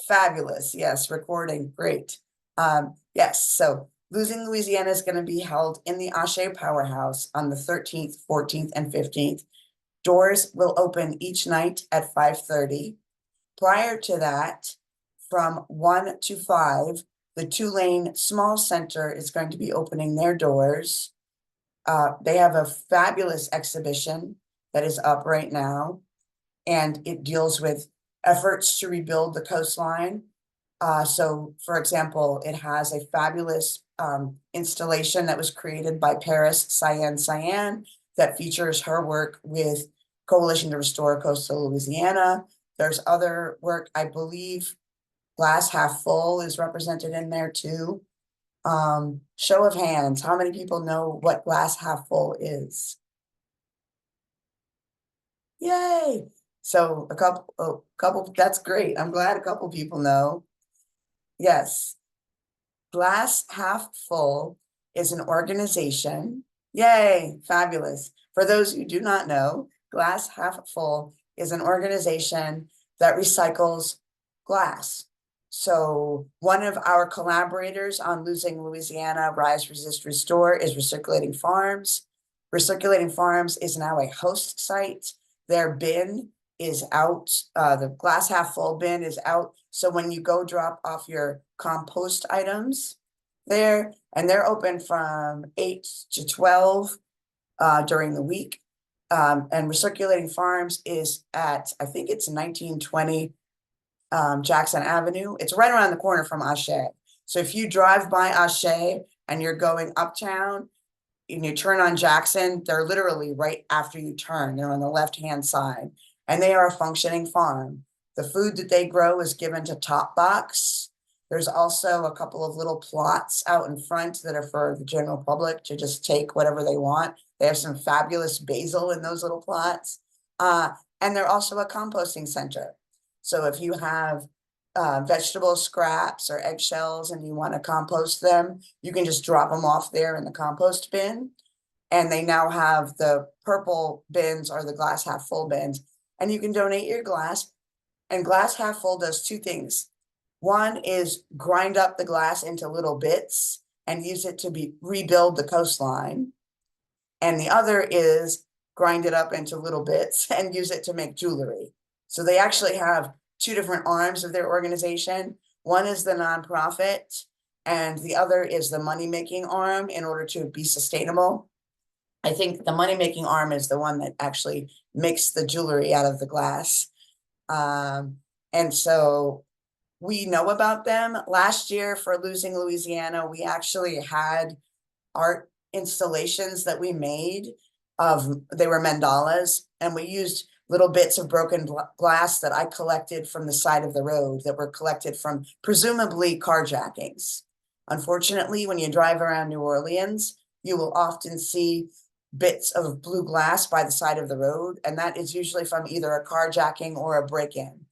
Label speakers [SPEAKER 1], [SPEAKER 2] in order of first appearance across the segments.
[SPEAKER 1] Fabulous. Yes, recording. Great. Yes, so Losing Louisiana is going to be held in the Ashé Powerhouse on the 13th, 14th, and 15th. Doors will open each night at 5:30. Prior to that, from 1 to 5, the Tulane Small Center is going to be opening their doors. They have a fabulous exhibition that is up right now, and it deals with efforts to rebuild the coastline. So, for example, it has a fabulous installation that was created by Paris Cyan that features her work with Coalition to Restore Coastal Louisiana. There's other work, I believe Glass Half Full is represented in there too. Show of hands, how many people know what Glass Half Full is? Yay! So a couple, that's great. I'm glad a couple people know. Yes. Glass Half Full is an organization. Yay, fabulous. For those who do not know, Glass Half Full is an organization that recycles glass. So one of our collaborators on Losing Louisiana, Rise, Resist, Restore is Recirculating Farms. Recirculating Farms is now a host site. Their bin is out. The Glass Half Full bin is out. So when you go drop off your compost items there, and they're open from 8 to 12 during the week. And Recirculating Farms is at, I think it's 1920 Jackson Avenue. It's right around the corner from Ashé. So if you drive by Ashé and you're going uptown and you turn on Jackson, they're literally right after you turn. They're on the left-hand side, and they are a functioning farm. The food that they grow is given to Top Box. There's also a couple of little plots out in front that are for the general public to just take whatever they want. They have some fabulous basil in those little plots. And they're also a composting center. So if you have vegetable scraps or eggshells and you want to compost them, you can just drop them off there in the compost bin. And they now have the purple bins or the Glass Half Full bins, and you can donate your glass. And Glass Half Full does two things. One is grind up the glass into little bits and use it to rebuild the coastline. And the other is grind it up into little bits and use it to make jewelry. So they actually have two different arms of their organization. One is the nonprofit, and the other is the money-making arm in order to be sustainable. I think the money-making arm is the one that actually makes the jewelry out of the glass. And so we know about them. Last year for Losing Louisiana, we actually had art installations that we made they were mandalas, and we used little bits of broken glass that I collected from the side of the road that were collected from presumably carjackings. Unfortunately, when you drive around New Orleans, you will often see bits of blue glass by the side of the road, and that is usually from either a carjacking or a break-in.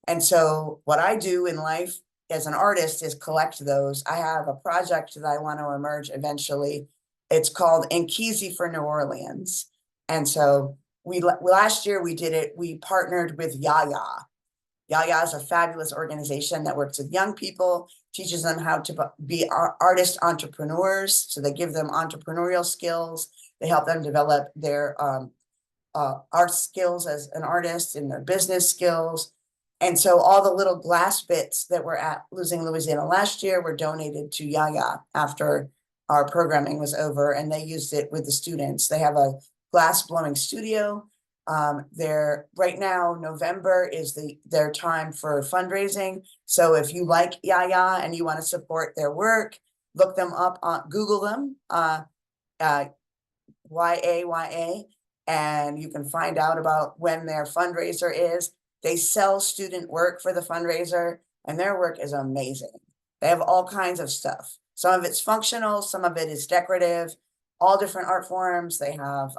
[SPEAKER 1] And so what I do in life as an artist is collect those. I have a project that I want to emerge eventually. It's called Inkeezy for New Orleans. And so last year we did it. We partnered with Yaya. Yaya is a fabulous organization that works with young people, teaches them how to be artist entrepreneurs. So they give them entrepreneurial skills. They help them develop their art skills as an artist and their business skills. And so all the little glass bits that were at Losing Louisiana last year were donated to Yaya after our programming was over, and they used it with the students. They have a glass blowing studio. Right now, November is their time for fundraising. So if you like Yaya and you want to support their work, look them up on Google them, YAYA, and you can find out about when their fundraiser is. They sell student work for the fundraiser, and their work is amazing. They have all kinds of stuff. Some of it's functional, some of it is decorative, all different art forms. They have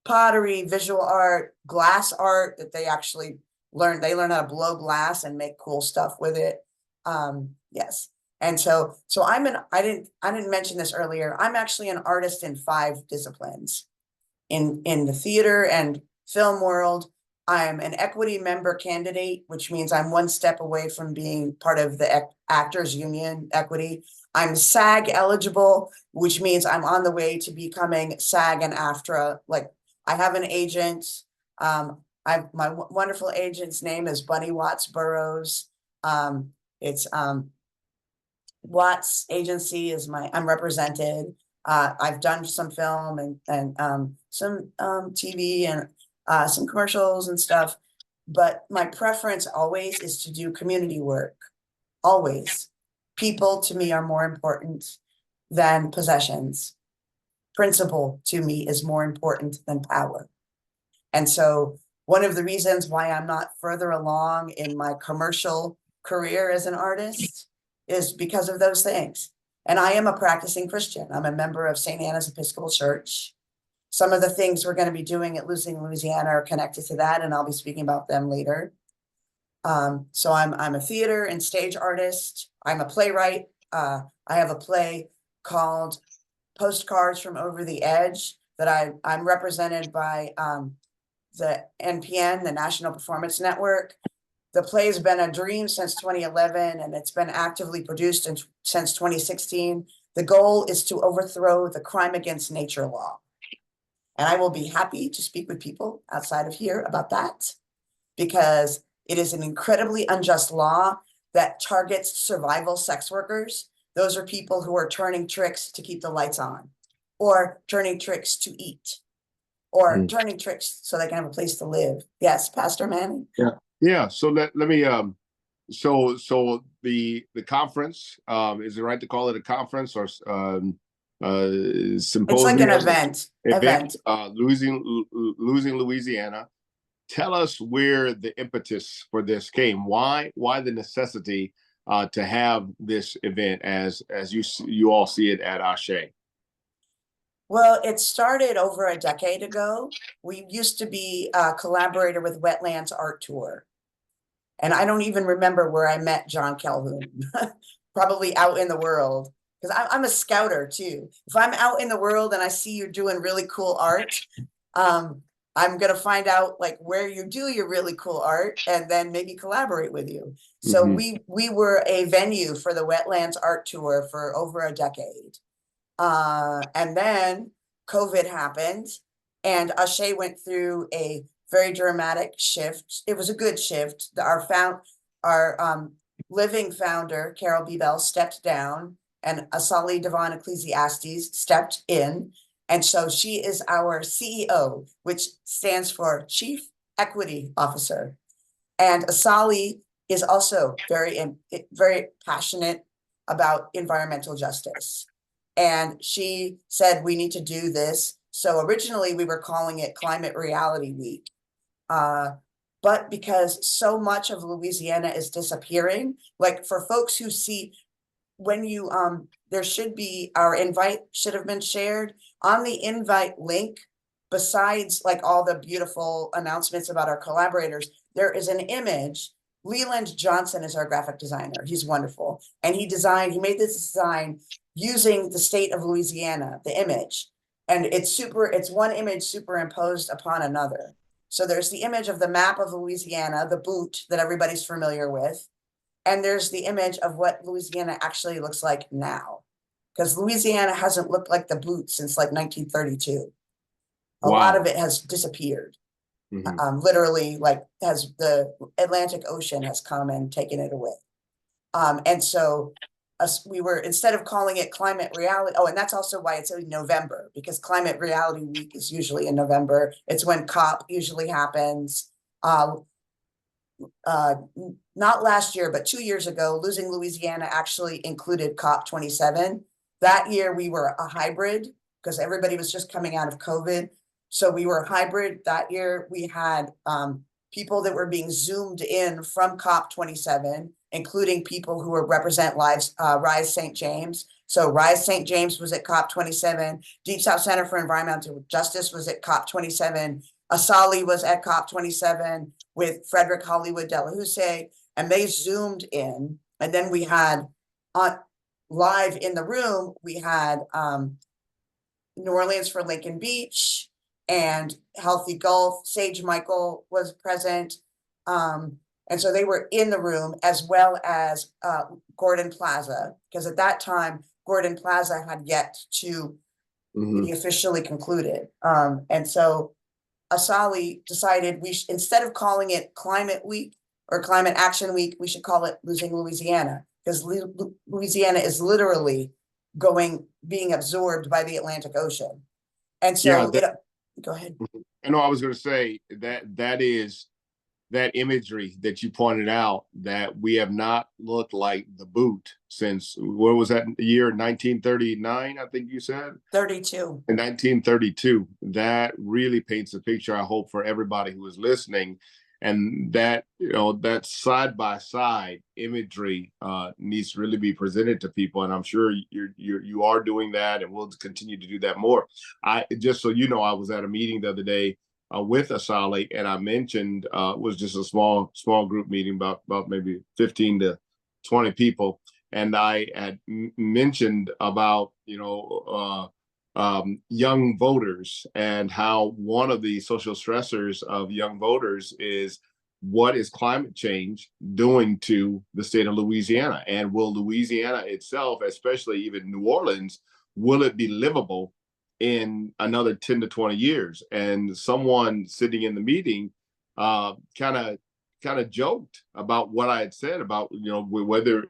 [SPEAKER 1] pottery, visual art, glass art that they actually learn. They learn how to blow glass and make cool stuff with it. Yes. And so I didn't mention this earlier. I'm actually an artist in 5 disciplines in the theater and film world. I'm an equity member candidate, which means I'm one step away from being part of the Actors Union Equity. I'm SAG eligible, which means I'm on the way to becoming SAG and AFTRA. Like, I have an agent. My wonderful agent's name is Bunny Watts Burroughs. It's Watts Agency is I'm represented. I've done some film and some TV and some commercials and stuff, but my preference always is to do community work. Always. People to me are more important than possessions. Principle to me is more important than power. And so one of the reasons why I'm not further along in my commercial career as an artist is because of those things. And I am a practicing Christian. I'm a member of St. Anna's Episcopal Church. Some of the things we're going to be doing at Louisiana are connected to that, and I'll be speaking about them later. So I'm a theater and stage artist. I'm a playwright. I have a play called Postcards from Over the Edge that I'm represented by the NPN, the National Performance Network. The play has been a dream since 2011, and it's been actively produced since 2016. The goal is to overthrow the crime against nature law. And I will be happy to speak with people outside of here about that, because it is an incredibly unjust law that targets survival sex workers. Those are people who are turning tricks to keep the lights on, or turning tricks to eat, or turning tricks so they can have a place to live. Yes, Pastor Manning?
[SPEAKER 2] Yeah. So let me so the conference, is it right to call it a conference or symposium?
[SPEAKER 1] It's like an event.
[SPEAKER 2] Losing Louisiana. Tell us where the impetus for this came. Why the necessity to have this event as you all see it at Ashé?
[SPEAKER 1] Well, it started over a decade ago. We used to be a collaborator with Wetlands Art Tour. And I don't even remember where I met John Calhoun, probably out in the world, because I'm a scouter too. If I'm out in the world and I see you're doing really cool art, I'm going to find out like where you do your really cool art and then maybe collaborate with you. So we were a venue for the Wetlands Art Tour for over a decade. And then COVID happened and Ashé went through a very dramatic shift. It was a good shift. Our living founder, Karel Bebel, stepped down, and Asali Devon Ecclesiastes stepped in. And so she is our CEO, which stands for Chief Equity Officer. And Asali is also very passionate about environmental justice. And she said, we need to do this. So originally we were calling it Climate Reality Week. But because so much of Louisiana is disappearing, like for folks who see, when you, there should be, our invite should have been shared on the invite link. Besides like all the beautiful announcements about our collaborators, there is an image. Leland Johnson is our graphic designer. He's wonderful. And he made this design using the state of Louisiana, the image. And it's one image superimposed upon another. So there's the image of the map of Louisiana, the boot that everybody's familiar with. And there's the image of what Louisiana actually looks like now. Because Louisiana hasn't looked like the boot since like 1932. A lot of it has disappeared. Literally, like has the Atlantic Ocean has come and taken it away. And so we were, instead of calling it Climate Reality, and that's also why it's in November, because Climate Reality Week is usually in November. It's when COP usually happens. Not last year, but 2 years ago, Losing Louisiana actually included COP 27. That year we were a hybrid because everybody was just coming out of COVID. So we were hybrid. That year we had people that were being zoomed in from COP 27, including people who represent Rise St. James. So Rise St. James was at COP 27. Deep South Center for Environmental Justice was at COP 27. Asali was at COP 27 with Frederick Hollywood Delahousse, and they zoomed in. And then we had live in the room, we had New Orleans for Lincoln Beach, and Healthy Gulf. Sage Michael was present. And so they were in the room, as well as Gordon Plaza, because at that time, Gordon Plaza had yet to be officially concluded. And so Asali decided instead of calling it Climate Week or Climate Action Week, we should call it Losing Louisiana, because Louisiana is literally being absorbed by the Atlantic Ocean. And so go ahead.
[SPEAKER 2] I know I was going to say that is that imagery that you pointed out, that we have not looked like the boot since, what was that year, 1939, I think you said?
[SPEAKER 1] 32.
[SPEAKER 2] In 1932. That really paints a picture, I hope, for everybody who is listening. And that, that side by side imagery needs to really be presented to people. And I'm sure you are doing that, and we'll continue to do that more. Just so you know, I was at a meeting the other day with Asali, and I mentioned it was just a small group meeting, about maybe 15 to 20 people, and I had mentioned about young voters, and how one of the social stressors of young voters is, what is climate change doing to the state of Louisiana, and will Louisiana itself, especially even New Orleans, will it be livable in another 10 to 20 years? And someone sitting in the meeting kind of joked about what I had said about, whether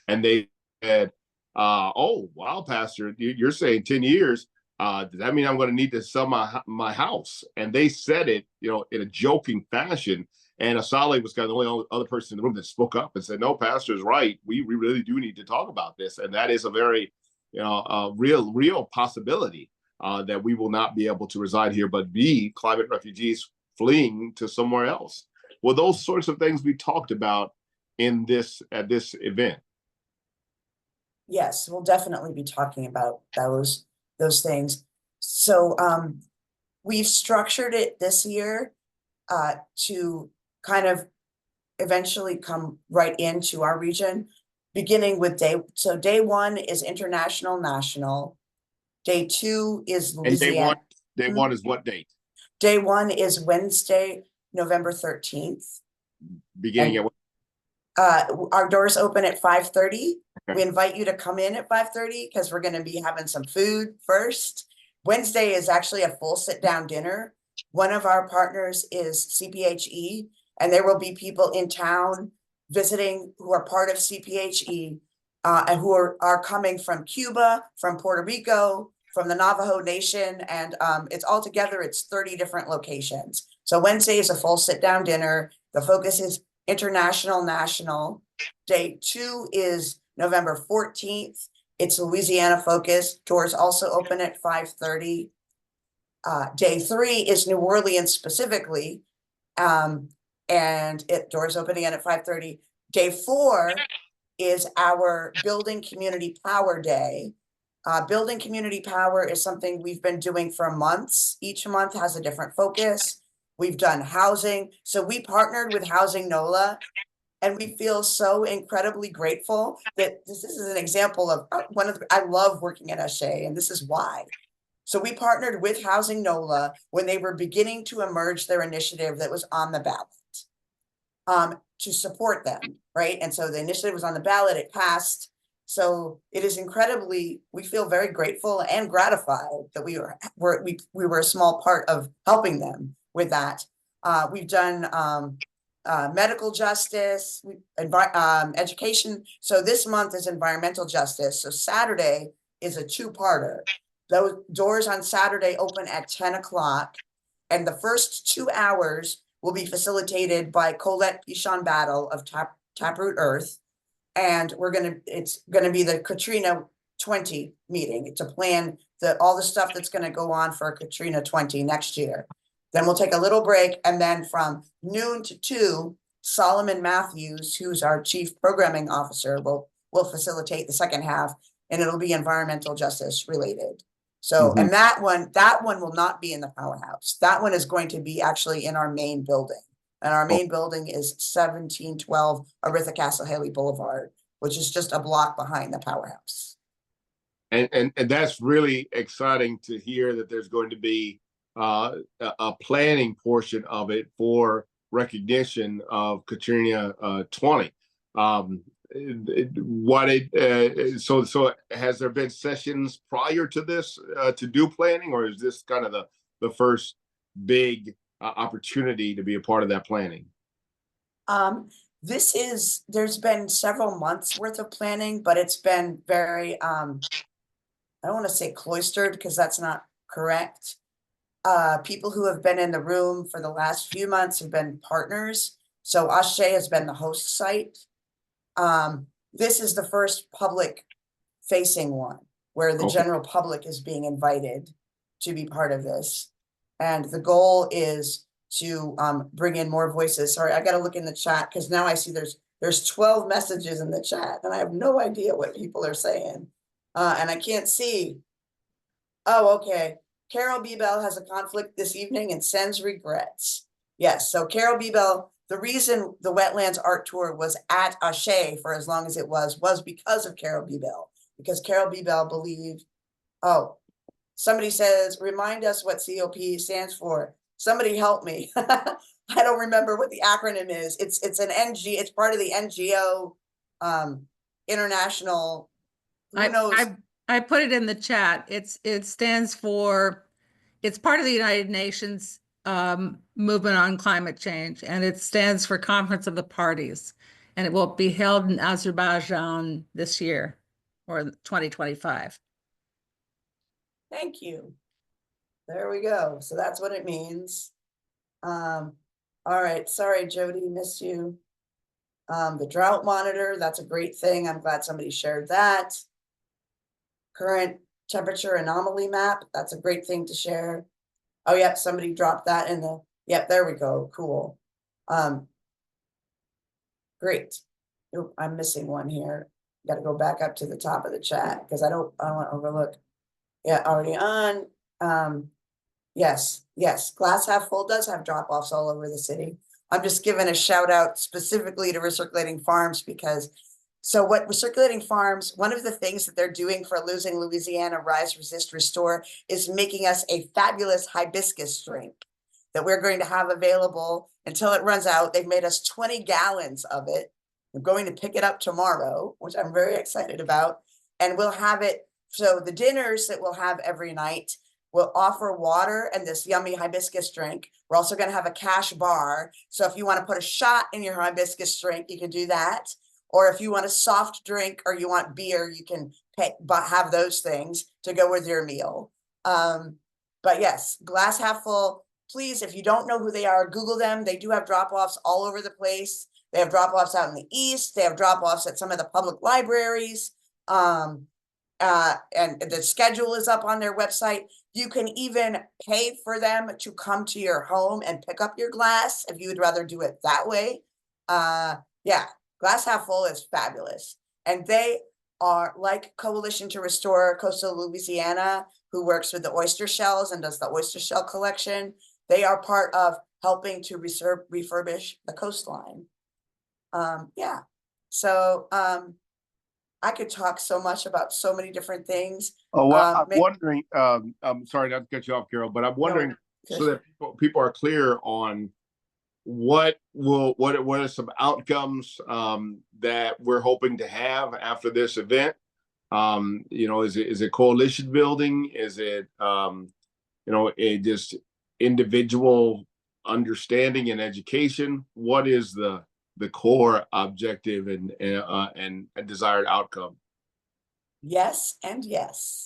[SPEAKER 2] and they said, oh, wow, Pastor, you're saying 10 years. Does that mean I'm going to need to sell my house? And they said it, in a joking fashion. And Asali was kind of the only other person in the room that spoke up and said, no, Pastor's right. We really do need to talk about this. And that is a very, real possibility that we will not be able to reside here, but be climate refugees fleeing to somewhere else. Well, those sorts of things we talked about at this event.
[SPEAKER 1] Yes, we'll definitely be talking about those things. So we've structured it this year to kind of eventually come right into our region, beginning with day 1 is international national. Day 2 is Louisiana.
[SPEAKER 2] And day one is what date?
[SPEAKER 1] Day 1 is Wednesday, November 13th.
[SPEAKER 2] Beginning at what?
[SPEAKER 1] Our doors open at 5:30.
[SPEAKER 2] Okay.
[SPEAKER 1] We invite you to come in at 5:30 because we're going to be having some food first. Wednesday is actually a full sit-down dinner. One of our partners is CPHE, and there will be people in town visiting who are part of CPHE and who are coming from Cuba, from Puerto Rico, from the Navajo Nation, and it's 30 different locations. So Wednesday is a full sit-down dinner. The focus is international national. Day 2 is November 14th. It's Louisiana focused. Doors also open at 5:30. Day 3 is New Orleans specifically, and doors open again at 5:30. Day 4 is our Building Community Power Day. Building Community Power is something we've been doing for months. Each month has a different focus. We've done housing. So we partnered with Housing NOLA, and we feel so incredibly grateful that this is an example of I love working at Ashé, and this is why. So we partnered with Housing NOLA when they were beginning to emerge their initiative that was on the ballot to support them, right? And so the initiative was on the ballot, it passed. So it is we feel very grateful and gratified that we were a small part of helping them with that. We've done medical justice, education. So this month is environmental justice. So Saturday is a 2-parter. Those doors on Saturday open at 10 o'clock, and the first 2 hours will be facilitated by Colette Pichon Battle of Taproot Earth. And it's gonna be the Katrina 20 meeting to plan all the stuff that's gonna go on for Katrina 20 next year. Then we'll take a little break, and then from noon to 2, Solomon Matthews, who's our chief programming officer, will facilitate the second half, and it'll be environmental justice related. So, and that one will not be in the powerhouse. That one is going to be actually in our main building. And our main building is 1712 Aretha Castle Haley Boulevard, which is just a block behind the powerhouse.
[SPEAKER 2] and that's really exciting to hear that there's going to be a planning portion of it for recognition of Katrina 20. So has there been sessions prior to this to do planning, or is this kind of the first big opportunity to be a part of that planning?
[SPEAKER 1] There's been several months worth of planning, but it's been very, I don't want to say cloistered because that's not correct. People who have been in the room for the last few months have been partners. So Ashé has been the host site. This is the first public facing one where the
[SPEAKER 2] Okay.
[SPEAKER 1] general public is being invited to be part of this. And the goal is to bring in more voices. Sorry, I got to look in the chat because now I see there's 12 messages in the chat and I have no idea what people are saying. And I can't see. Oh, okay. Carol Bebel has a conflict this evening and sends regrets. Yes, so Carol Bebel, the reason the Wetlands Art Tour was at Ashé for as long as it was because of Carol Bebel. Because Carol Bebel believed, oh, somebody says, remind us what COP stands for. Somebody help me. I don't remember what the acronym is. It's an NG, it's part of the NGO international, who knows?
[SPEAKER 3] I put it in the chat. It stands for, it's part of the United Nations movement on climate change, and it stands for Conference of the Parties, and it will be held in Azerbaijan this year or 2025.
[SPEAKER 1] Thank you. There we go. So that's what it means. All right. Sorry, Jody, missed you. The drought monitor, that's a great thing. I'm glad somebody shared that. Current temperature anomaly map, that's a great thing to share. Oh, yeah, somebody dropped that in the, yep, there we go. Cool. Great. Oop, I'm missing one here. Got to go back up to the top of the chat because I don't want to overlook. Yeah, already on. Yes, glass half full does have drop-offs all over the city. I'm just giving a shout out specifically to Recirculating Farms because so what Recirculating Farms, one of the things that they're doing for Losing Louisiana Rise, Resist, Restore is making us a fabulous hibiscus drink that we're going to have available until it runs out. They've made us 20 gallons of it. I'm going to pick it up tomorrow, which I'm very excited about. And we'll have it. So the dinners that we'll have every night will offer water and this yummy hibiscus drink. We're also going to have a cash bar. So if you want to put a shot in your hibiscus drink, you can do that. Or if you want a soft drink or you want beer, you can have those things to go with your meal. But yes, glass half full. Please, if you don't know who they are, Google them. They do have drop-offs all over the place. They have drop-offs out in the East. They have drop-offs at some of the public libraries. And the schedule is up on their website. You can even pay for them to come to your home and pick up your glass if you would rather do it that way. Yeah, glass half full is fabulous. And they are like Coalition to Restore Coastal Louisiana, who works with the oyster shells and does the oyster shell collection. They are part of helping to refurbish the coastline. Yeah, so I could talk so much about so many different things.
[SPEAKER 2] Oh, well, I'm wondering, I'm sorry not to cut you off, Carol, but I'm wondering so that people are clear on what are some outcomes that we're hoping to have after this event. Is it coalition building? Is it a just individual understanding and education? What is the core objective and a desired outcome?
[SPEAKER 1] Yes and yes.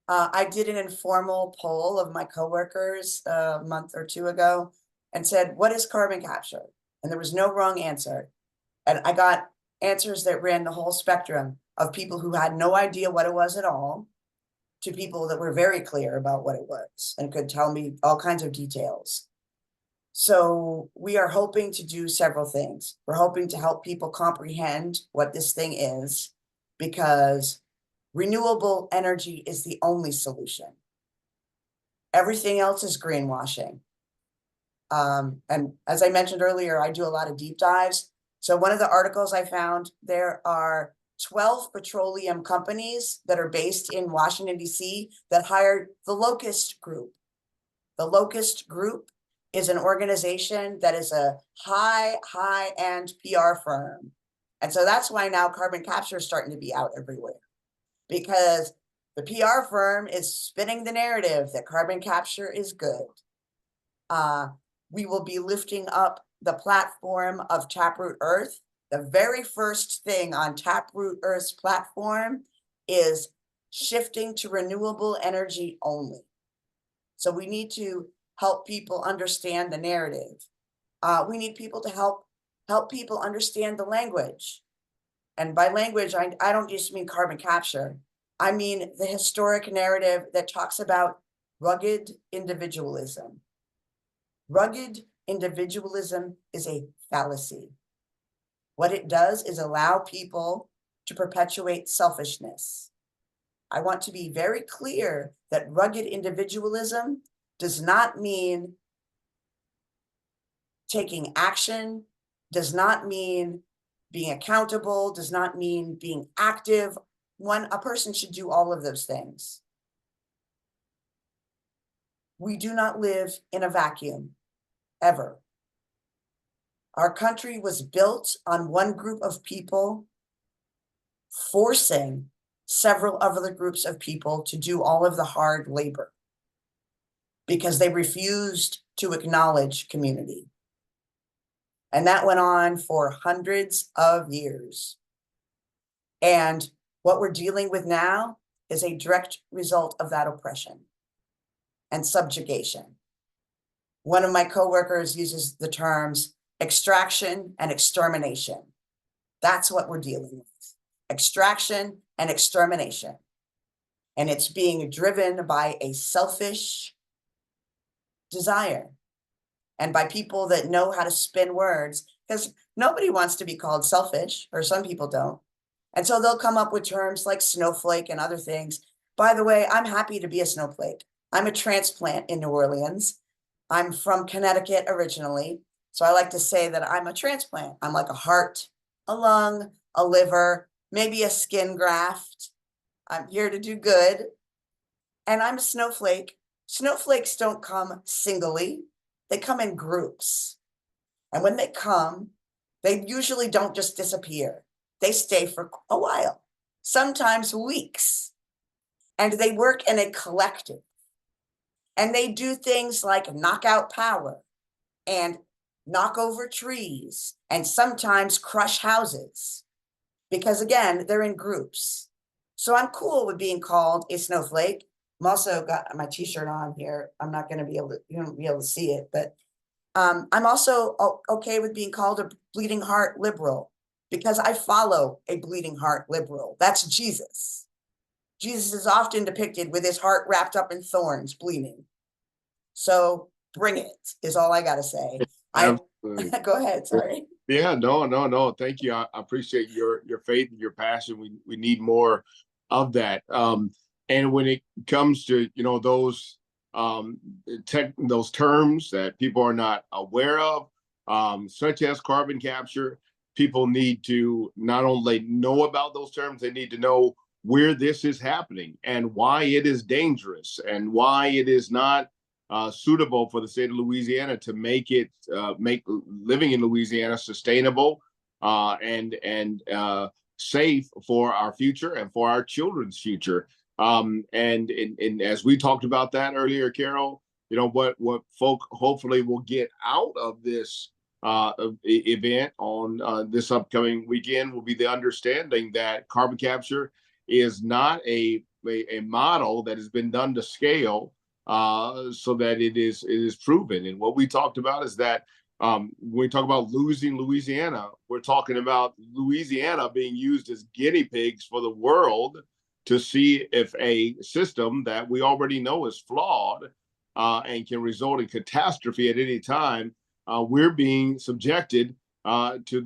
[SPEAKER 1] I did an informal poll of my coworkers a month or two ago and said, what is carbon capture? And there was no wrong answer. And I got answers that ran the whole spectrum of people who had no idea what it was at all to people that were very clear about what it was and could tell me all kinds of details. So we are hoping to do several things. We're hoping to help people comprehend what this thing is, because renewable energy is the only solution. Everything else is greenwashing. And as I mentioned earlier, I do a lot of deep dives. So one of the articles I found, there are 12 petroleum companies that are based in Washington, D.C. that hired the Locust Group. The Locust Group is an organization that is a high-end PR firm. And so that's why now carbon capture is starting to be out everywhere, because the PR firm is spinning the narrative that carbon capture is good. We will be lifting up the platform of Taproot Earth. The very first thing on Taproot Earth's platform is shifting to renewable energy only. So we need to help people understand the narrative. We need people to help people understand the language. And by language, I don't just mean carbon capture. I mean the historic narrative that talks about rugged individualism. Rugged individualism is a fallacy. What it does is allow people to perpetuate selfishness. I want to be very clear that rugged individualism does not mean taking action, does not mean being accountable, does not mean being active. A person should do all of those things. We do not live in a vacuum, ever. Our country was built on one group of people forcing several other groups of people to do all of the hard labor because they refused to acknowledge community. And that went on for hundreds of years. And what we're dealing with now is a direct result of that oppression and subjugation. One of my coworkers uses the terms extraction and extermination. That's what we're dealing with. Extraction and extermination. And it's being driven by a selfish desire and by people that know how to spin words, because nobody wants to be called selfish, or some people don't. And so they'll come up with terms like snowflake and other things. By the way, I'm happy to be a snowflake. I'm a transplant in New Orleans. I'm from Connecticut originally. So I like to say that I'm a transplant. I'm like a heart, a lung, a liver, maybe a skin graft. I'm here to do good. And I'm a snowflake. Snowflakes don't come singly. They come in groups. And when they come, they usually don't just disappear. They stay for a while, sometimes weeks. And they work in a collective. And they do things like knock out power and knock over trees and sometimes crush houses. Because again, they're in groups. So I'm cool with being called a snowflake. I'm also got my t-shirt on here. I'm not going to be able to, you won't be able to see it, but I'm also okay with being called a bleeding heart liberal because I follow a bleeding heart liberal. That's Jesus. Jesus is often depicted with his heart wrapped up in thorns, bleeding. So bring it is all I got to say. Go ahead. Sorry.
[SPEAKER 2] Yeah, no. Thank you. I appreciate your faith and your passion. We need more of that. And when it comes to, those those terms that people are not aware of, such as carbon capture, people need to not only know about those terms, they need to know where this is happening and why it is dangerous and why it is not suitable for the state of Louisiana to make living in Louisiana sustainable and safe for our future and for our children's future. And as we talked about that earlier, Karel, what folk hopefully will get out of this event on this upcoming weekend will be the understanding that carbon capture is not a model that has been done to scale so that it is proven. And what we talked about is that when we talk about losing Louisiana, we're talking about Louisiana being used as guinea pigs for the world to see if a system that we already know is flawed and can result in catastrophe at any time, we're being subjected to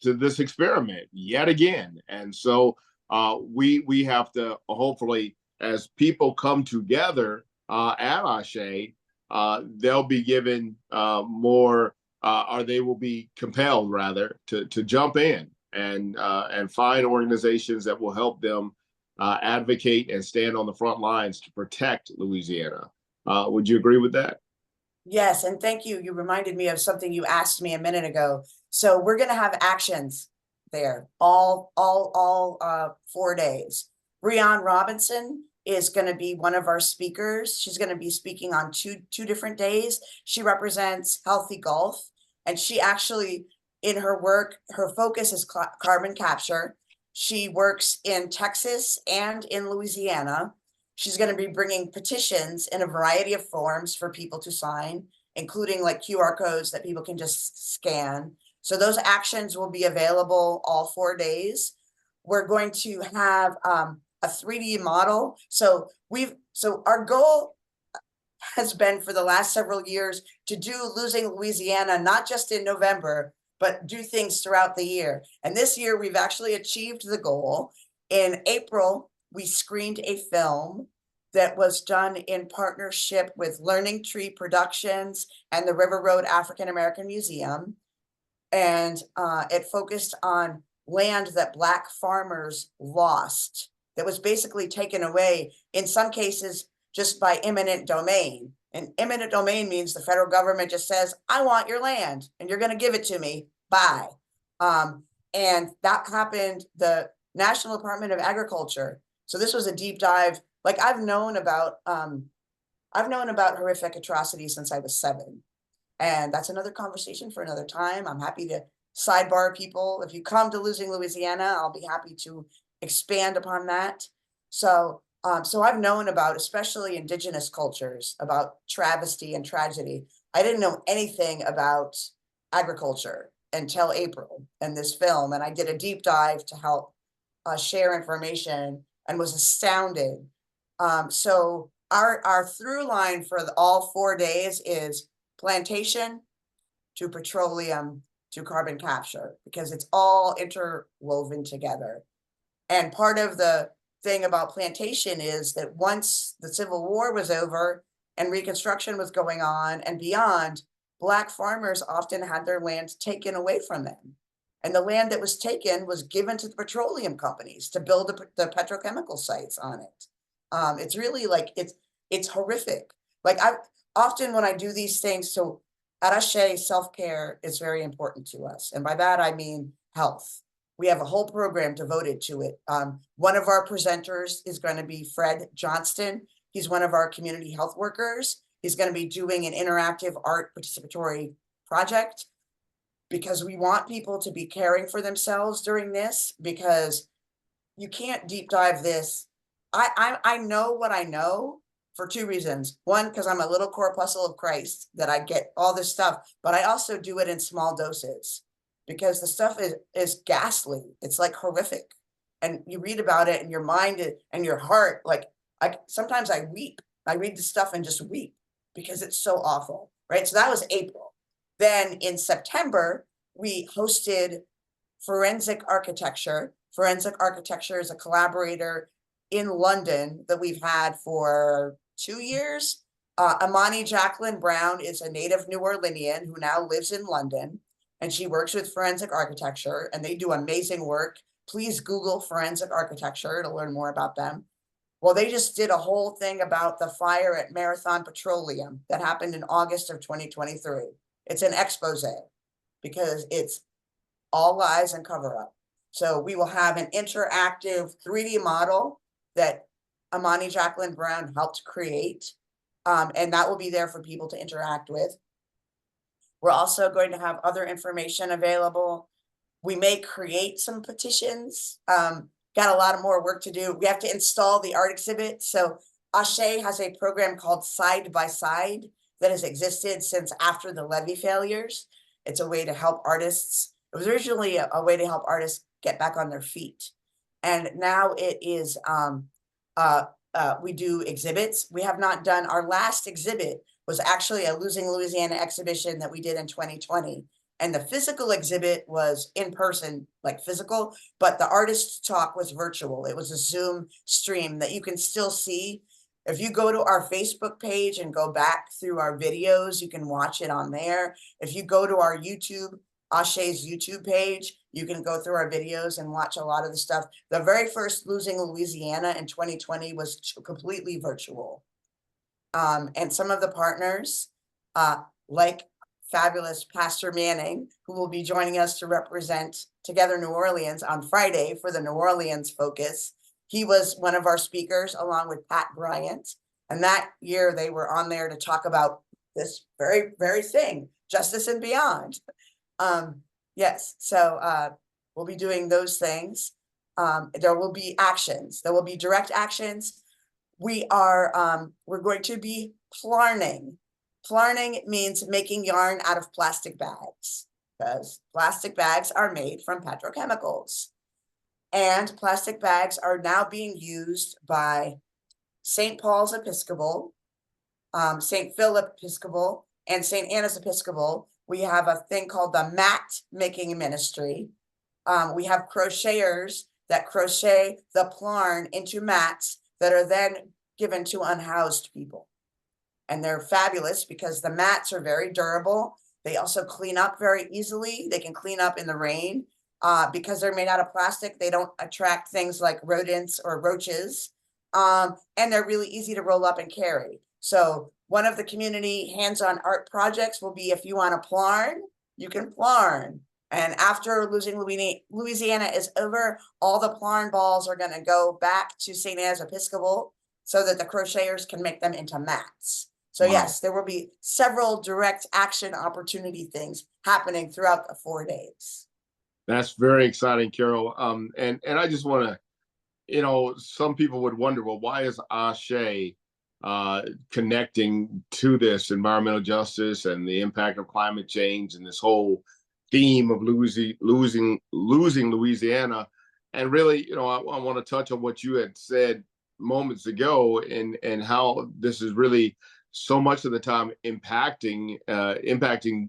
[SPEAKER 2] this experiment yet again. And so we have to hopefully, as people come together at Ashé, they'll be given more, or they will be compelled rather to jump in and find organizations that will help them advocate and stand on the front lines to protect Louisiana. Would you agree with that?
[SPEAKER 1] Yes, and thank you. You reminded me of something you asked me a minute ago. So we're going to have actions there all 4 days. Breon Robinson is going to be one of our speakers. She's going to be speaking on two different days. She represents Healthy Gulf, and she actually, in her work, her focus is carbon capture. She works in Texas and in Louisiana. She's going to be bringing petitions in a variety of forms for people to sign, including like QR codes that people can just scan. So those actions will be available all 4 days. We're going to have a 3D model. So our goal has been for the last several years to do Losing Louisiana, not just in November, but do things throughout the year. And this year we've actually achieved the goal. In April, we screened a film that was done in partnership with Learning Tree Productions and the River Road African American Museum. And it focused on land that Black farmers lost, that was basically taken away, in some cases, just by eminent domain. And eminent domain means the federal government just says, I want your land and you're going to give it to me. Bye. And that happened, the National Department of Agriculture. So this was a deep dive. Like I've known about horrific atrocities since I was 7. And that's another conversation for another time. I'm happy to sidebar people. If you come to Losing Louisiana, I'll be happy to expand upon that. So I've known about, especially indigenous cultures, about travesty and tragedy. I didn't know anything about agriculture until April and this film. And I did a deep dive to help share information and was astounded. So our through line for all 4 days is plantation to petroleum to carbon capture, because it's all interwoven together. And part of the thing about plantation is that once the Civil War was over and Reconstruction was going on and beyond, Black farmers often had their land taken away from them. And the land that was taken was given to the petroleum companies to build the petrochemical sites on it. It's really like, it's horrific. Like I often when I do these things, so at Ashé, self-care is very important to us. And by that, I mean health. We have a whole program devoted to it. One of our presenters is going to be Fred Johnston. He's one of our community health workers. He's going to be doing an interactive art participatory project, because we want people to be caring for themselves during this, because you can't deep dive this. I know what I know for 2 reasons. One, because I'm a little corpuscle of Christ, that I get all this stuff, but I also do it in small doses, because the stuff is ghastly. It's like horrific. And you read about it and your mind and your heart, like sometimes I weep. I read the stuff and just weep because it's so awful, right? So that was April. Then in September, we hosted Forensic Architecture. Forensic Architecture is a collaborator in London that we've had for 2 years. Amani Jacqueline Brown is a native New Orleanian who now lives in London, and she works with Forensic Architecture, and they do amazing work. Please Google Forensic Architecture to learn more about them. Well, they just did a whole thing about the fire at Marathon Petroleum that happened in August of 2023. It's an expose, because it's all lies and cover up. So we will have an interactive 3D model that Amani Jacqueline Brown helped create. And that will be there for people to interact with. We're also going to have other information available. We may create some petitions. Got a lot of more work to do. We have to install the art exhibit. So Ashé has a program called Side by Side that has existed since after the levee failures. It's a way to help artists. It was originally a way to help artists get back on their feet. And now it is, we do exhibits. We have not done, our last exhibit was actually a Losing Louisiana exhibition that we did in 2020. And the physical exhibit was in person, like physical, but the artist talk was virtual. It was a Zoom stream that you can still see. If you go to our Facebook page and go back through our videos, you can watch it on there. If you go to our YouTube Ashé's YouTube page. You can go through our videos and watch a lot of the stuff. The very first Losing Louisiana in 2020 was completely virtual. And some of the partners, like fabulous Pastor Manning, who will be joining us to represent Together New Orleans on Friday for the New Orleans focus. He was one of our speakers along with Pat Bryant. And that year they were on there to talk about this very thing, justice and beyond. Yes, so we'll be doing those things. There will be actions. There will be direct actions. We're going to be plarning. Plarning means making yarn out of plastic bags, because plastic bags are made from petrochemicals. And plastic bags are now being used by St. Paul's Episcopal, St. Philip Episcopal, and St. Anna's Episcopal. We have a thing called the mat making ministry. We have crocheters that crochet the plarn into mats that are then given to unhoused people. And they're fabulous because the mats are very durable. They also clean up very easily. They can clean up in the rain. Because they're made out of plastic, they don't attract things like rodents or roaches. And they're really easy to roll up and carry. So one of the community hands-on art projects will be, if you want to plarn, you can plarn. And after Losing Louisiana is over, all the plarn balls are going to go back to St. Anne's Episcopal so that the crocheters can make them into mats. So yes, there will be several direct action opportunity things happening throughout the 4 days.
[SPEAKER 2] That's very exciting, Carol. And I just want to, some people would wonder, well, why is Ashé connecting to this environmental justice and the impact of climate change and this whole theme of losing Louisiana? And really, I want to touch on what you had said moments ago, and how this is really so much of the time impacting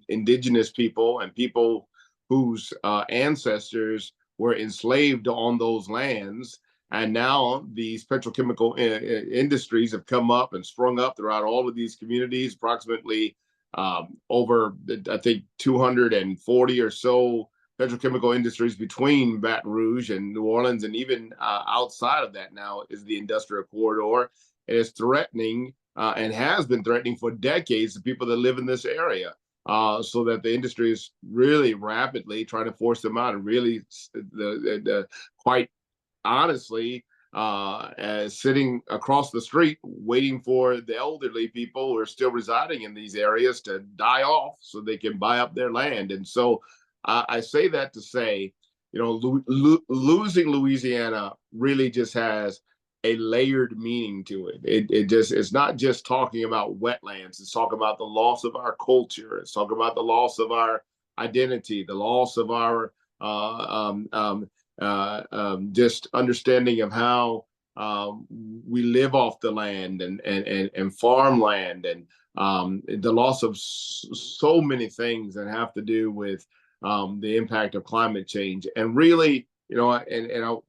[SPEAKER 2] indigenous people and people whose ancestors were enslaved on those lands. And now these petrochemical industries have come up and sprung up throughout all of these communities, approximately over, I think, 240 or so petrochemical industries between Baton Rouge and New Orleans. And even outside of that now is the industrial corridor. It is threatening and has been threatening for decades the people that live in this area. So that the industry is really rapidly trying to force them out, and really, quite honestly, sitting across the street waiting for the elderly people who are still residing in these areas to die off so they can buy up their land. And so I say that to say, losing Louisiana really just has a layered meaning to it. It's not just talking about wetlands. It's talking about the loss of our culture. It's talking about the loss of our identity, the loss of our just understanding of how we live off the land and farmland, and the loss of so many things that have to do with the impact of climate change. And really, and I'll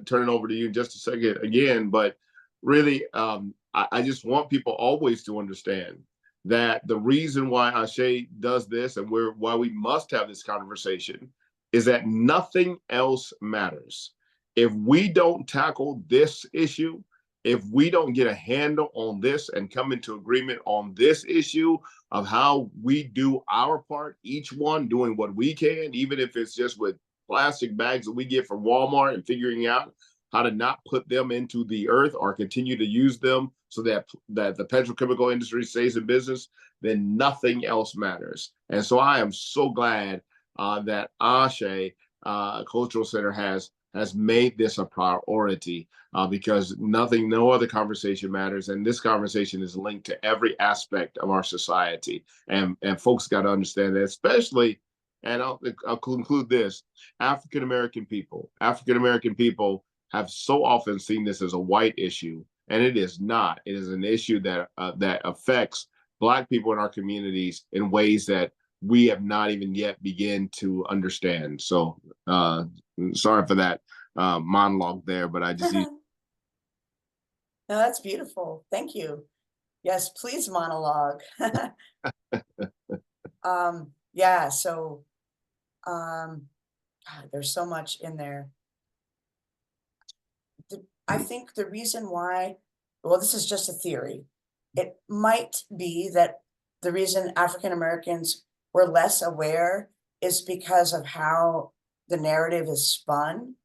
[SPEAKER 2] turn it over to you in just a second again, but really, I just want people always to understand that the reason why Ashé does this, and why we must have this conversation, is that nothing else matters. If we don't tackle this issue, if we don't get a handle on this and come into agreement on this issue of how we do our part, each one doing what we can, even if it's just with plastic bags that we get from Walmart, and figuring out how to not put them into the earth or continue to use them so that the petrochemical industry stays in business, then nothing else matters. And so I am so glad that Ashé Cultural Center has made this a priority, because no other conversation matters. And this conversation is linked to every aspect of our society. And folks got to understand that, especially, and I'll conclude this, African-American people have so often seen this as a white issue, and it is not. It is an issue that affects Black people in our communities in ways that we have not even yet begin to understand. So sorry for that monologue there, but I just
[SPEAKER 1] No, that's beautiful. Thank you. Yes, please monologue. Yeah, so God, there's so much in there. I think the reason why, well, this is just a theory. It might be that the reason African Americans were less aware is because of how the narrative is spun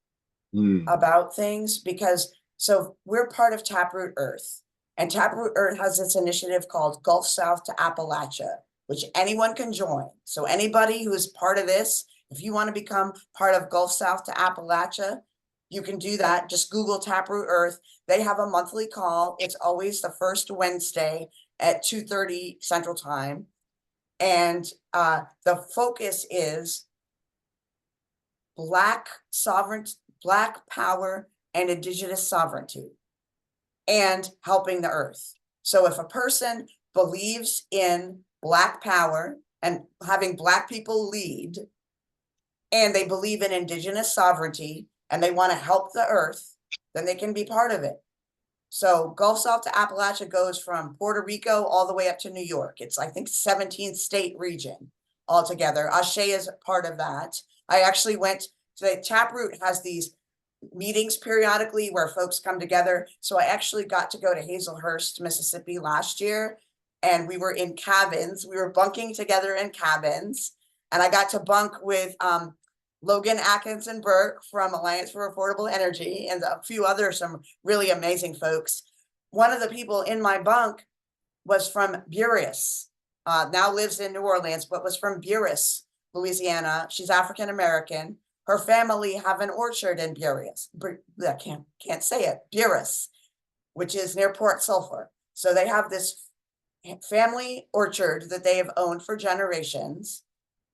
[SPEAKER 2] Mm.
[SPEAKER 1] about things. Because so we're part of Taproot Earth, and Taproot Earth has this initiative called Gulf South to Appalachia, which anyone can join. So anybody who is part of this, if you want to become part of Gulf South to Appalachia, you can do that. Just Google Taproot Earth. They have a monthly call. It's always the first Wednesday at 2:30 Central Time. And the focus is Black sovereignty, Black power, and Indigenous sovereignty, and helping the earth. So if a person believes in Black power and having Black people lead, and they believe in Indigenous sovereignty, and they want to help the earth, then they can be part of it. So Gulf South to Appalachia goes from Puerto Rico all the way up to New York. It's, I think, 17th state region altogether. Ashé is part of that. I actually went to the Taproot has these meetings periodically where folks come together. So I actually got to go to Hazelhurst, Mississippi last year, and we were in cabins. We were bunking together in cabins, and I got to bunk with Logan Atkinson Burke from Alliance for Affordable Energy and a few other some really amazing folks. One of the people in my bunk was from Buras, now lives in New Orleans, but was from Buras, Louisiana. She's African American. Her family have an orchard in Buras. I can't say it. Buras, which is near Port Sulphur. So they have this family orchard that they have owned for generations.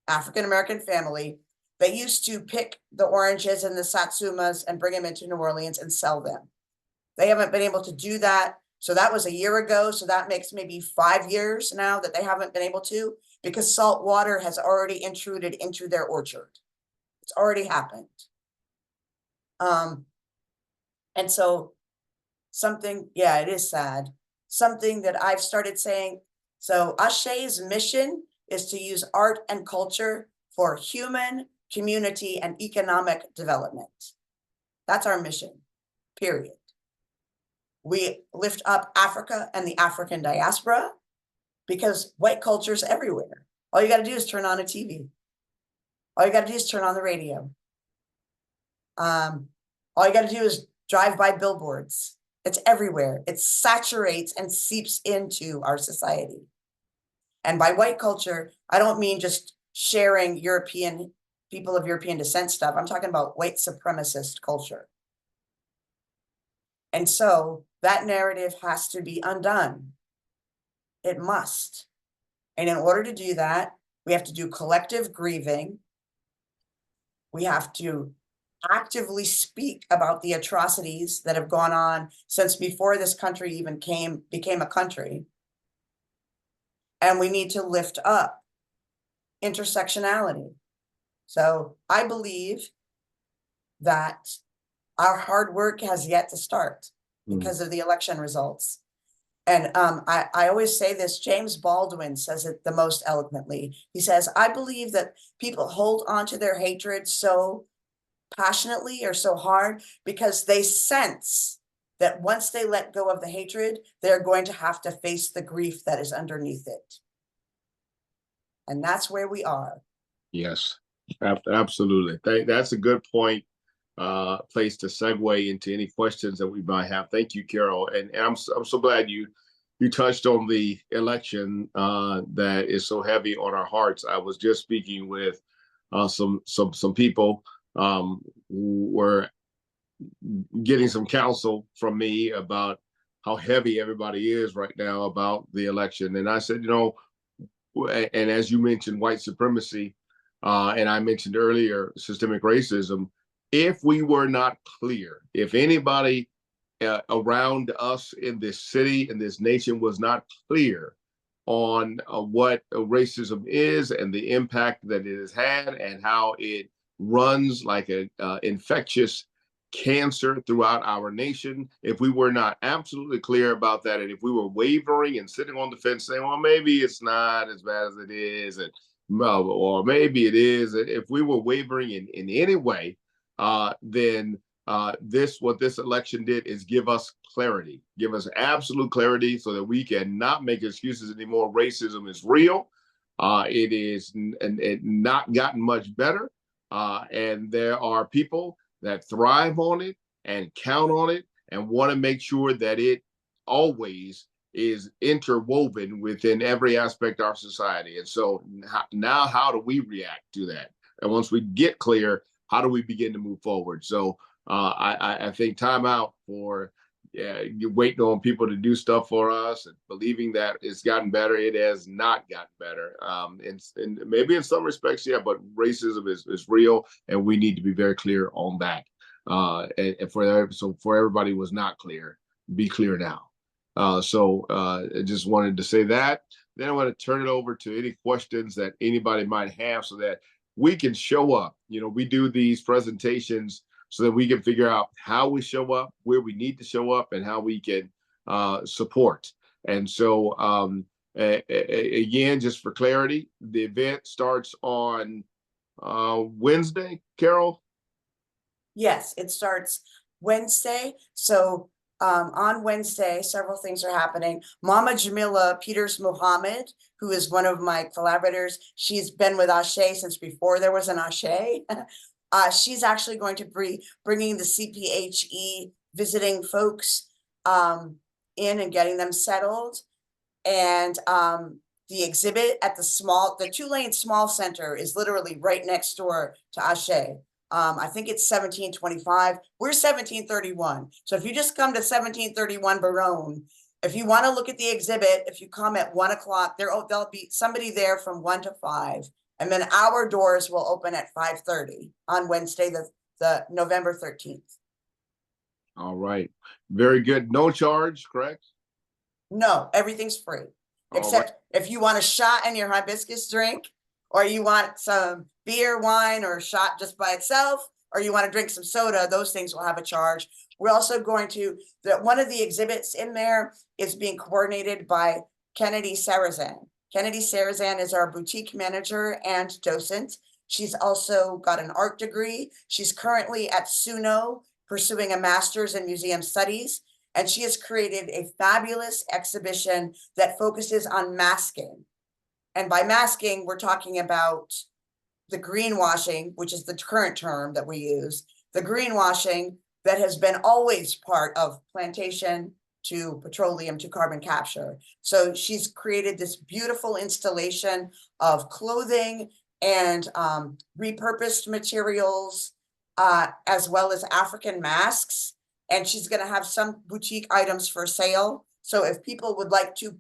[SPEAKER 1] African American family. They used to pick the oranges and the satsumas and bring them into New Orleans and sell them. They haven't been able to do that. So that was a year ago. So that makes maybe 5 years now that they haven't been able to, because salt water has already intruded into their orchard. It's already happened. And so something, yeah, it is sad. Something that I've started saying. So Ashé's mission is to use art and culture for human, community, and economic development. That's our mission, period. We lift up Africa and the African diaspora because white culture is everywhere. All you got to do is turn on a TV. All you got to do is turn on the radio. All you got to do is drive by billboards. It's everywhere. It saturates and seeps into our society. And by white culture, I don't mean just sharing European people of European descent stuff. I'm talking about white supremacist culture. And so that narrative has to be undone. It must. And in order to do that, we have to do collective grieving. We have to actively speak about the atrocities that have gone on since before this country even became a country. And we need to lift up intersectionality. So I believe that our hard work has yet to start because of the election results. And I always say this, James Baldwin says it the most eloquently. He says, I believe that people hold on to their hatred so passionately or so hard because they sense that once they let go of the hatred, they're going to have to face the grief that is underneath it. And that's where we are. Yes,
[SPEAKER 2] absolutely. That's a good point. Place to segue into any questions that we might have. Thank you, Karel, and I'm so glad you touched on the election that is so heavy on our hearts. I was just speaking with some people who were getting some counsel from me about how heavy everybody is right now about the election, and I said, and as you mentioned, white supremacy, and I mentioned earlier systemic racism. If we were not clear, if anybody around us in this city, in this nation, was not clear on what racism is and the impact that it has had and how it runs like an infectious cancer throughout our nation, if we were not absolutely clear about that, and if we were wavering and sitting on the fence saying, well, maybe it's not as bad as it is, and or maybe it is. If we were wavering in any way, then what this election did is give us clarity, give us absolute clarity, so that we can not make excuses anymore. Racism is real. It is not gotten much better, and there are people that thrive on it and count on it and want to make sure that it always is interwoven within every aspect of our society. And so now, how do we react to that? And once we get clear, how do we begin to move forward? So I think time out for you're waiting on people to do stuff for us and believing that it's gotten better. It has not gotten better. And maybe in some respects, yeah, but racism is real, and we need to be very clear on that. And for everybody who was not clear, be clear now. I just wanted to say that. Then I want to turn it over to any questions that anybody might have, so that we can show up. We do these presentations so that we can figure out how we show up, where we need to show up, and how we can support. And so, again, just for clarity, the event starts on Wednesday, Karel?
[SPEAKER 1] Yes, it starts Wednesday. So on Wednesday, several things are happening. Mama Jamila Peters Muhammad, who is one of my collaborators, she's been with Ashé since before there was an Ashé. She's actually going to be bringing the CPHE visiting folks in and getting them settled. And the exhibit at the 2-lane small center is literally right next door to Ashé. I think it's 1725. We're 1731. So if you just come to 1731 Barone, if you want to look at the exhibit, if you come at 1 o'clock, there'll be somebody there from 1 to 5. And then our doors will open at 5:30 on Wednesday, the November 13th.
[SPEAKER 2] All right. Very good. No charge, correct?
[SPEAKER 1] No, everything's free. Except if you want a shot in your hibiscus drink, or you want some beer, wine, or a shot just by itself, or you want to drink some soda, those things will have a charge. We're also going to, one of the exhibits in there is being coordinated by Kennedy Sarazan. Kennedy Sarazan is our boutique manager and docent. She's also got an art degree. She's currently at SUNO pursuing a master's in museum studies, and she has created a fabulous exhibition that focuses on masking. And by masking, we're talking about the greenwashing, which is the current term that we use, the greenwashing that has been always part of plantation to petroleum to carbon capture. So she's created this beautiful installation of clothing and repurposed materials, as well as African masks. And she's going to have some boutique items for sale. So if people would like to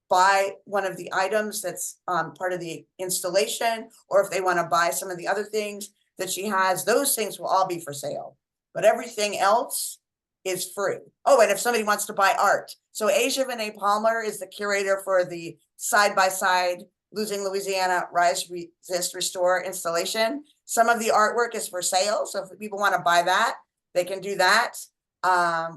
[SPEAKER 1] buy one of the items that's part of the installation, or if they want to buy some of the other things that she has, those things will all be for sale. But everything else is free. Oh, and if somebody wants to buy art. So Asia Vinay Palmer is the curator for the side-by-side Losing Louisiana Rise, Resist, Restore installation. Some of the artwork is for sale. So if people want to buy that, they can do that.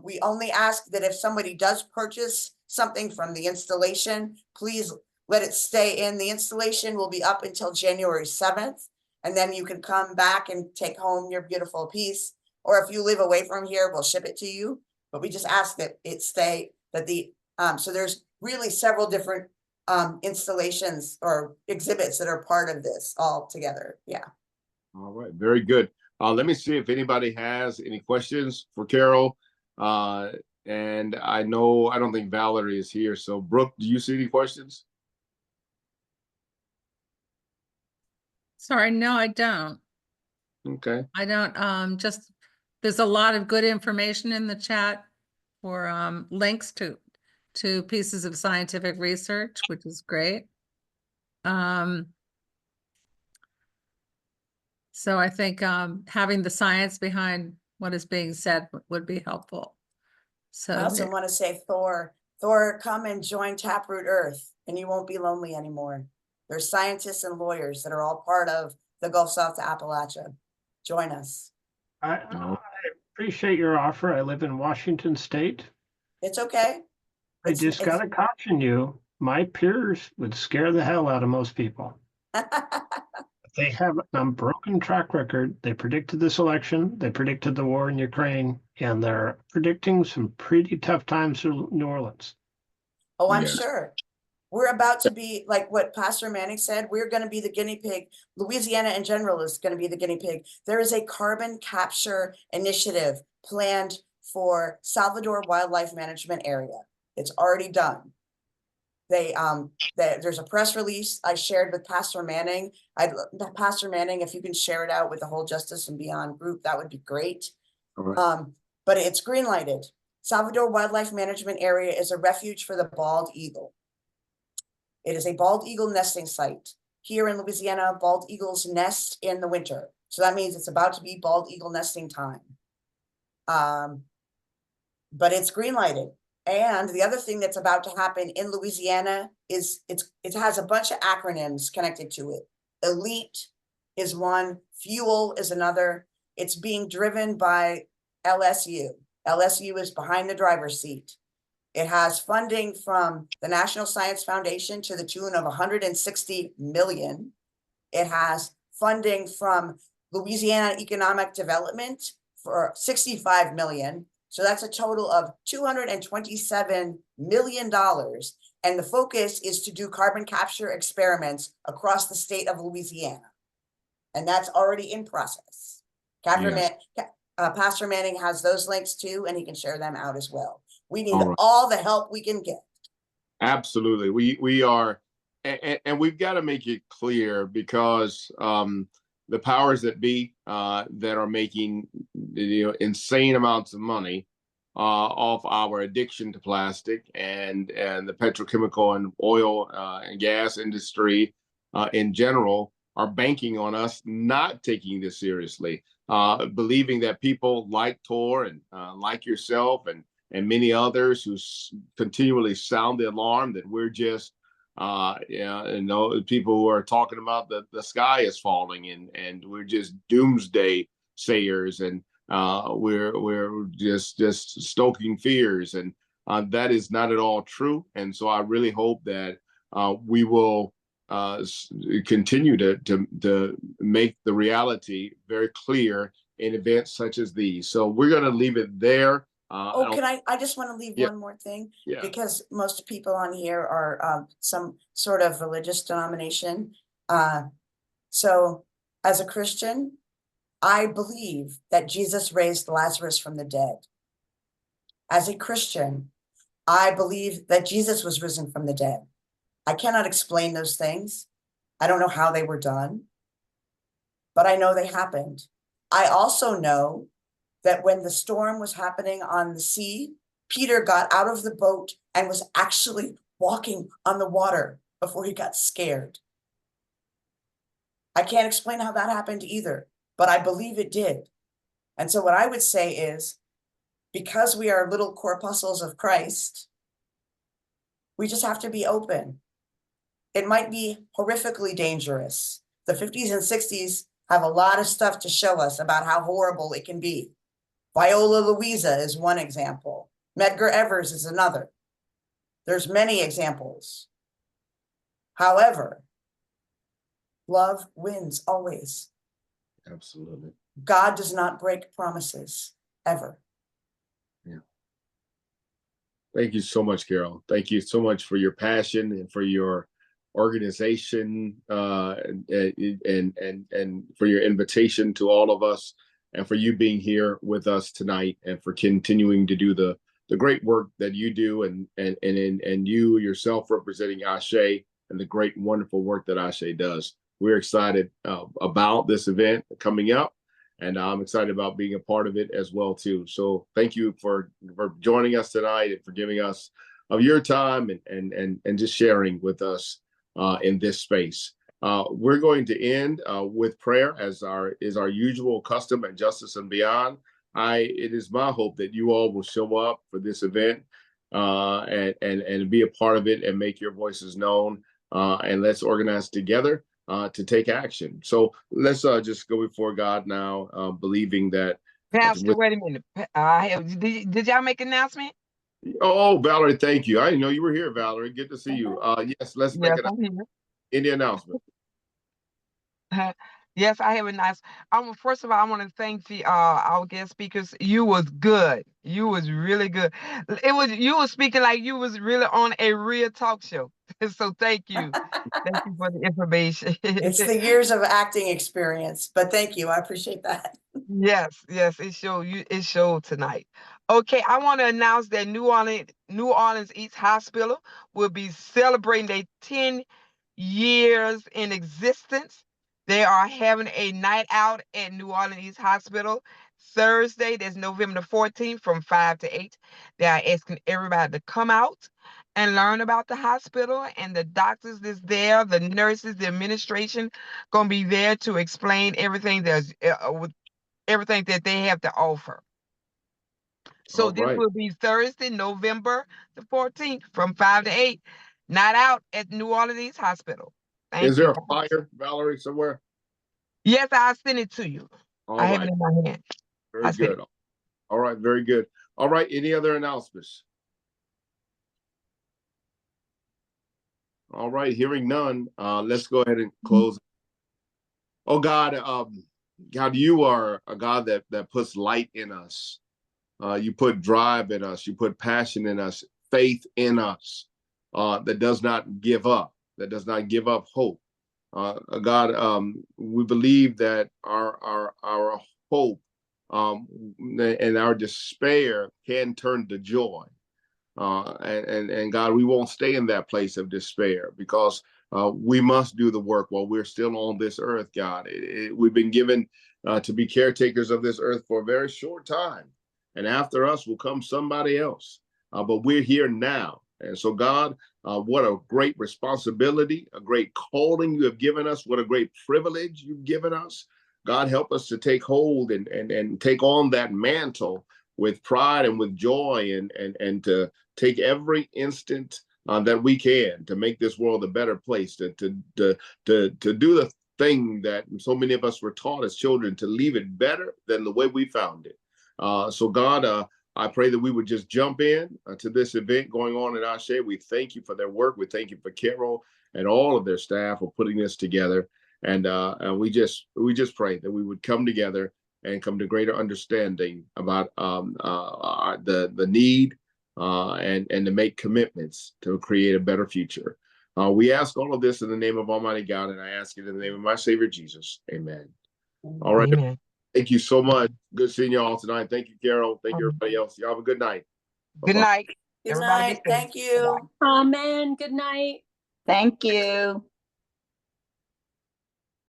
[SPEAKER 1] We only ask that if somebody does purchase something from the installation, please let it stay in. The installation will be up until January 7th. And then you can come back and take home your beautiful piece. Or if you live away from here, we'll ship it to you. But we just ask that it stay, so there's really several different installations or exhibits that are part of this all together. Yeah.
[SPEAKER 2] All right. Very good. Let me see if anybody has any questions for Karel. And I don't think Valerie is here. So Brooke, do you see any questions?
[SPEAKER 3] Sorry, no, I don't.
[SPEAKER 2] Okay.
[SPEAKER 3] I don't, there's a lot of good information in the chat for links to pieces of scientific research, which is great. So I think having the science behind what is being said would be helpful. So
[SPEAKER 1] I also want to say, Thor, come and join Taproot Earth, and you won't be lonely anymore. There's scientists and lawyers that are all part of the Gulf South to Appalachia. Join us.
[SPEAKER 4] I appreciate your offer. I live in Washington State.
[SPEAKER 1] It's okay.
[SPEAKER 4] I just got to caution you. My peers would scare the hell out of most people. They have an unbroken track record. They predicted this election. They predicted the war in Ukraine, and they're predicting some pretty tough times in New Orleans.
[SPEAKER 1] Oh, I'm
[SPEAKER 2] Yes.
[SPEAKER 1] sure. We're about to be, like what Pastor Manning said, we're going to be the guinea pig. Louisiana in general is going to be the guinea pig. There is a carbon capture initiative planned for Salvador Wildlife Management Area. It's already done. There's a press release I shared with Pastor Manning. Pastor Manning, if you can share it out with the whole Justice and Beyond group, that would be great.
[SPEAKER 2] All right.
[SPEAKER 1] But it's green lighted. Salvador Wildlife Management Area is a refuge for the bald eagle. It is a bald eagle nesting site. Here in Louisiana, bald eagles nest in the winter. So that means it's about to be bald eagle nesting time. But it's green lighted. And the other thing that's about to happen in Louisiana is it has a bunch of acronyms connected to it. ELITE is one, FUEL is another. It's being driven by LSU. LSU is behind the driver's seat. It has funding from the National Science Foundation to the tune of 160 million. It has funding from Louisiana Economic Development for 65 million. So that's a total of $227 million. And the focus is to do carbon capture experiments across the state of Louisiana. And that's already in process. Pastor Manning has those links too, and he can share them out as well. We need all the help we can get.
[SPEAKER 2] Absolutely. We are, and we've got to make it clear because the powers that be that are making insane amounts of money off our addiction to plastic and the petrochemical and oil and gas industry in general are banking on us not taking this seriously, believing that people like Tor and like yourself and many others who continually sound the alarm that we're just people who are talking about the sky is falling and we're just doomsday sayers and we're just stoking fears, and that is not at all true. And so I really hope that we will continue to make the reality very clear in events such as these. So we're going to leave it there.
[SPEAKER 1] I just want to leave one more thing, because most people on here are some sort of religious denomination. So as a Christian, I believe that Jesus raised Lazarus from the dead. As a Christian, I believe that Jesus was risen from the dead. I cannot explain those things. I don't know how they were done, but I know they happened. I also know that when the storm was happening on the sea, Peter got out of the boat and was actually walking on the water before he got scared. I can't explain how that happened either, but I believe it did. And so what I would say is, because we are little corpuscles of Christ, we just have to be open. It might be horrifically dangerous. The 50s and 60s have a lot of stuff to show us about how horrible it can be. Viola Louisa is one example. Medgar Evers is another. There's many examples. However, love wins always.
[SPEAKER 2] Absolutely.
[SPEAKER 1] God does not break promises, ever.
[SPEAKER 2] Yeah. Thank you so much, Karel. Thank you so much for your passion and for your organization and for your invitation to all of us, and for you being here with us tonight, and for continuing to do the great work that you do, and you yourself representing Ashé and the great, wonderful work that Ashé does. We're excited about this event coming up, and I'm excited about being a part of it as well too. So thank you for joining us tonight and for giving us of your time and just sharing with us in this space. We're going to end with prayer, as is our usual custom at Justice and Beyond. It is my hope that you all will show up for this event and be a part of it and make your voices known, and let's organize together to take action. So let's just go before God now, believing that.
[SPEAKER 5] Pastor, wait a minute. Did y'all make an announcement?
[SPEAKER 2] Oh, Valerie, thank you. I didn't know you were here, Valerie. Good to see you. Yes, let's make it in the announcement.
[SPEAKER 5] Yes, I have a nice. First of all, I want to thank the our guest speakers. You was good. You was really good. It was you was speaking like you was really on a real talk show. So thank you. Thank you for the information.
[SPEAKER 1] It's the years of acting experience, but thank you. I appreciate that.
[SPEAKER 5] Yes, yes, it showed tonight. Okay, I want to announce that New Orleans East Hospital will be celebrating their 10 years in existence. They are having a night out at New Orleans East Hospital Thursday, that's November the 14th from 5 to 8. They are asking everybody to come out and learn about the hospital, and the doctors that's there, the nurses, the administration gonna be there to explain everything that's everything that they have to offer. So
[SPEAKER 2] All
[SPEAKER 5] this
[SPEAKER 2] right.
[SPEAKER 5] will be Thursday, November the 14th from 5 to 8. Not out at New Orleans Hospital.
[SPEAKER 2] Is
[SPEAKER 5] Thank you,
[SPEAKER 2] there a
[SPEAKER 5] guys.
[SPEAKER 2] flyer, Valerie, somewhere?
[SPEAKER 5] Yes, I'll send it to you.
[SPEAKER 2] All
[SPEAKER 5] I have it
[SPEAKER 2] right.
[SPEAKER 5] in my hand.
[SPEAKER 2] Very
[SPEAKER 5] I sent
[SPEAKER 2] good. All right. Very good. All right. Any other announcements? All right. Hearing none, let's go ahead and close. Oh God, God, you are a God that puts light in us. You put drive in us. You put passion in us, faith in us, that does not give up, that does not give up hope. God, we believe that our hope and our despair can turn to joy. And God, we won't stay in that place of despair because we must do the work while we're still on this earth, God. We've been given to be caretakers of this earth for a very short time. And after us will come somebody else. But we're here now. And so, God, what a great responsibility, a great calling you have given us. What a great privilege you've given us. God, help us to take hold and take on that mantle with pride and with joy and to take every instant that we can to make this world a better place, to do the thing that so many of us were taught as children, to leave it better than the way we found it. So God, I pray that we would just jump in to this event going on at Ashé. We thank you for their work. We thank you for Karel and all of their staff for putting this together. And we just pray that we would come together and come to greater understanding about the need and to make commitments to create a better future. We ask all of this in the name of Almighty God, and I ask it in the name of my Savior Jesus. Amen. All right.
[SPEAKER 5] Amen.
[SPEAKER 2] Thank you so much. Good seeing you all tonight. Thank you, Karel. Thank you, everybody else. Y'all have a good night.
[SPEAKER 5] Good
[SPEAKER 2] Bye-bye.
[SPEAKER 5] night.
[SPEAKER 1] Good
[SPEAKER 5] Everybody be
[SPEAKER 1] night.
[SPEAKER 5] safe.
[SPEAKER 1] Thank you.
[SPEAKER 6] Amen. Good night.
[SPEAKER 7] Thank you.